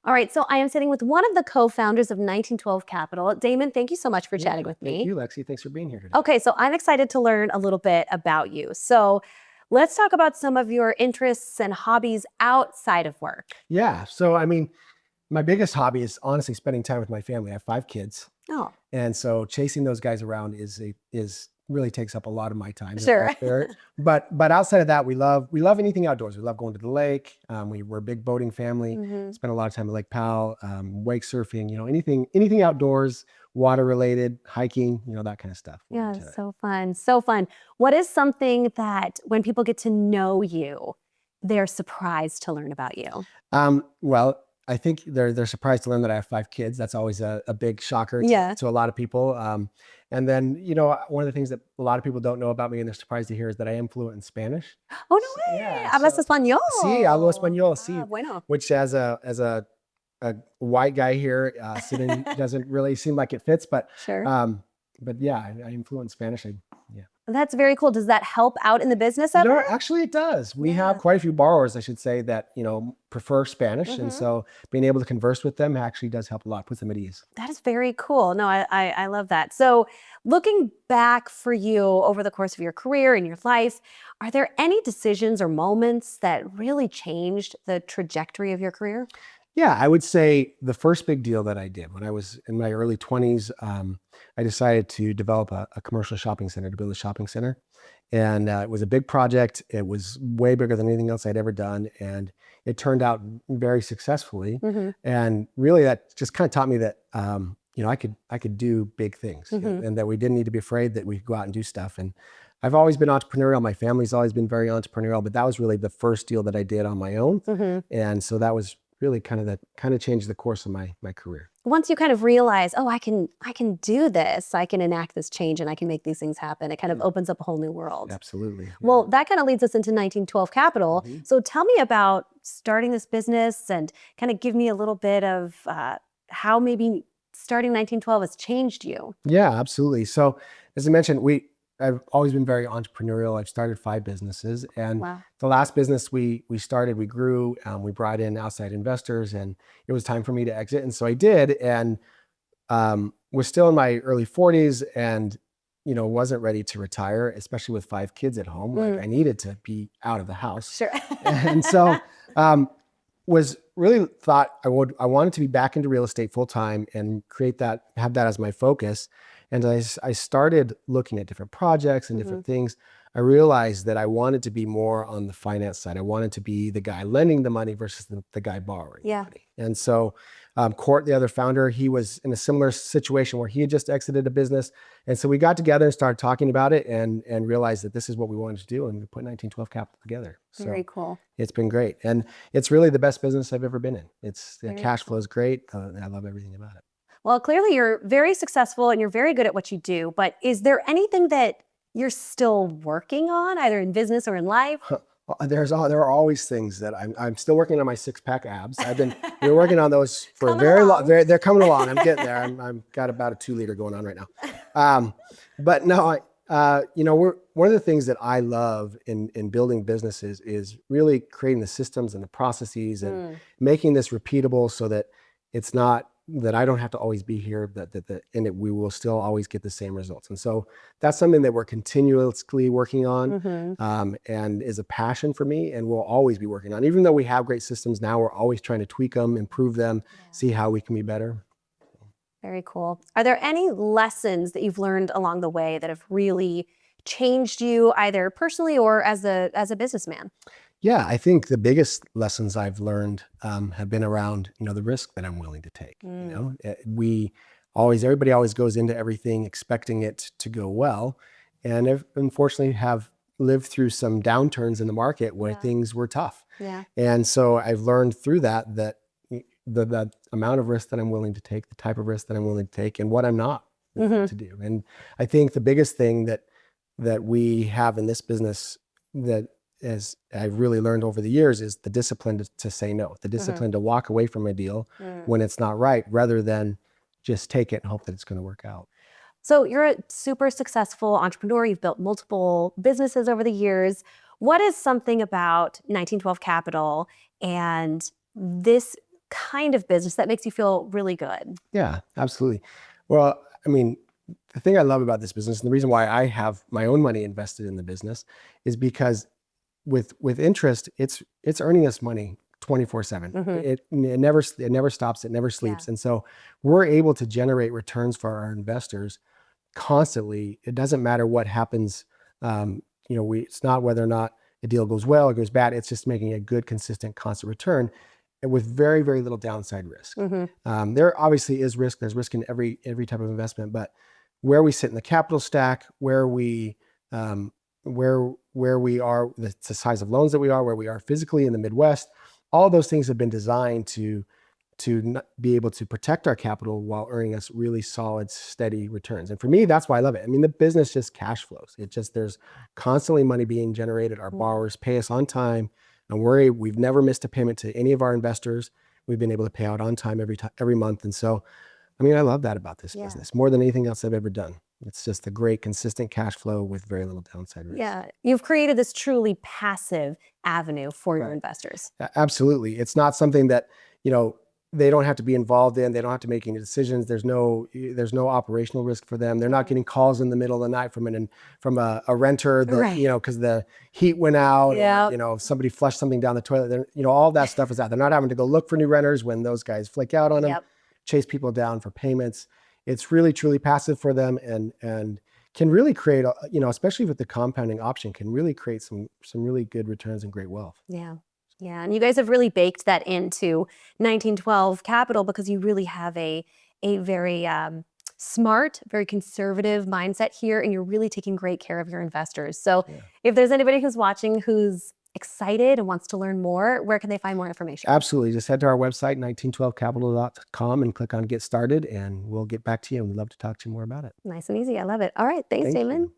All right, so I am sitting with one of the co-founders of 1912 Capital. Damon, thank you so much for chatting with me. Thank you, Lexi. Thanks for being here today. Okay, so I'm excited to learn a little bit about you. So let's talk about some of your interests and hobbies outside of work. Yeah. So, I mean, my biggest hobby is honestly spending time with my family. I have 5 kids. Oh, And so chasing those guys around is really takes up a lot of my time. sure. But outside of that, we love anything outdoors. We love going to the lake. We're a big boating family. Mhm. Spend a lot of time at Lake Powell, wake surfing. Anything outdoors, water related, hiking. That kind of stuff. We're Yeah, into it. so fun, so fun. What is something that when people get to know you, they're surprised to learn about you? Well, I think they're surprised to learn that I have 5 kids. That's always a big shocker Yeah. to a lot of people. And then, one of the things that a lot of people don't know about me and they're surprised to hear is that I am fluent in Spanish. Oh, no way. Yeah, Hablas so español. sí, hablo español, sí. Ah, bueno. Which as a white guy here sitting doesn't really seem like it fits, Sure. yeah, I am fluent in Spanish. Yeah. That's very cool. Does that help out in the business at all? Actually, it does. We Yeah. have quite a few borrowers, I should say, that prefer Spanish, and Mhm. so being able to converse with them actually does help a lot, puts them at ease. That is very cool. No, I love that. So looking back for you over the course of your career and your life, are there any decisions or moments that really changed the trajectory of your career? Yeah, I would say the first big deal that I did when I was in my early 20s, I decided to develop a commercial shopping center, to build a shopping center. And it was a big project. It was way bigger than anything else I'd ever done. And it turned out very successfully. Mhm. And really, that just kind of taught me that, I could do big things, Mhm. and that we didn't need to be afraid, that we could go out and do stuff. And I've always been entrepreneurial. My family's always been very entrepreneurial, but that was really the first deal that I did on my own. Mhm. And so that was really kind of changed the course of my career. Once you kind of realize, oh, I can do this, I can enact this change and I can make these things happen, it kind of opens up a whole new world. Absolutely. Well, that kind of leads us into 1912 Capital. Mhm. So tell me about starting this business and kind of give me a little bit of how maybe starting 1912 has changed you. Yeah, absolutely. So as I mentioned, I've always been very entrepreneurial. I've started 5 businesses, and Wow. the last business we started, we grew, we brought in outside investors, and it was time for me to exit, and so I did, and was still in my early 40s, and wasn't ready to retire, especially with 5 kids at home. Like, I needed to be out of the house, Sure. and so was really thought I wanted to be back into real estate full time and have that as my focus. And I started looking at different projects and different things. I realized that I wanted to be more on the finance side. I wanted to be the guy lending the money versus the guy borrowing the Yeah. money. And so Court, the other founder, he was in a similar situation where he had just exited a business. And so we got together and started talking about it and realized that this is what we wanted to do. And we put 1912 Capital together. Very So cool. it's been great. And it's really the best business I've ever been in. The Very cash flow is great. I love everything about it. Well, clearly you're very successful and you're very good at what you do, but is there anything that you're still working on, either in business or in life? There are always things that I'm still working on my 6-pack abs. We're working on those for a Coming very long. along. They're coming along. I'm getting there. I'm got about a 2-liter going on right now. But no, one of the things that I love in building businesses is really creating the systems and the processes and making this repeatable so that it's not that I don't have to always be here, we will still always get the same results. And so that's something that we're continuously working on, and is a passion for me, and we'll always be working on. Even though we have great systems now, we're always trying to tweak them, improve them, see how we can be better. Very cool. Are there any lessons that you've learned along the way that have really changed you, either personally or as a businessman? Yeah, I think the biggest lessons I've learned have been around, the risk that I'm willing to take. Everybody always goes into everything expecting it to go well, and I've unfortunately have lived through some downturns in the market where things were tough. Yeah. And so I've learned through that the amount of risk that I'm willing to take, the type of risk that I'm willing to take, and what I'm not willing to do. And I think the biggest thing that we have in this business that as I've really learned over the years is the discipline to say no, the discipline to walk away from a deal when it's not right, rather than just take it and hope that it's going to work out. So you're a super successful entrepreneur. You've built multiple businesses over the years. What is something about 1912 Capital and this kind of business that makes you feel really good? Yeah, absolutely. Well, I mean, the thing I love about this business and the reason why I have my own money invested in the business is because with interest, it's earning us money 24/7. Hmm. It never stops, it never Yeah. sleeps. And so we're able to generate returns for our investors constantly. It doesn't matter what happens. It's not whether or not a deal goes well or goes bad. It's just making a good, consistent, constant return and with very, very little downside risk. Hmm. There obviously is risk. There's risk in every type of investment, but where we sit in the capital stack, where we um, where we are, the size of loans that we are, where we are physically in the Midwest, all those things have been designed to be able to protect our capital while earning us really solid, steady returns. And for me, that's why I love it. I mean, the business just cash flows. There's constantly money being generated. Our borrowers pay us on time, and we've never missed a payment to any of our investors. We've been able to pay out on time every month. And so, I mean, I love that about this Yeah. business more than anything else I've ever done. It's just a great, consistent cash flow with very little downside risk. Yeah. You've created this truly passive avenue for your Right. investors. Absolutely. It's not something that, you know, they don't have to be involved in. They don't have to make any decisions. There's no operational risk for them. They're not getting calls in the middle of the night from a renter, Right. because the heat went out, Yep. or, somebody flushed something down the toilet. All that stuff is out. They're not having to go look for new renters when those guys flake out on them, Yep. chase people down for payments. It's really, truly passive for them and can really create, especially with the compounding option, can really create some really good returns and great wealth. Yeah. Yeah. And you guys have really baked that into 1912 Capital because you really have a very smart, very conservative mindset here, and you're really taking great care of your investors. So Yeah. if there's anybody who's watching who's excited and wants to learn more, where can they find more information? Absolutely. Just head to our website, 1912capital.com, and click on Get Started, and we'll get back to you. And we'd love to talk to you more about it. Nice and easy. I love it. All right. Thanks, Thank Damon. you.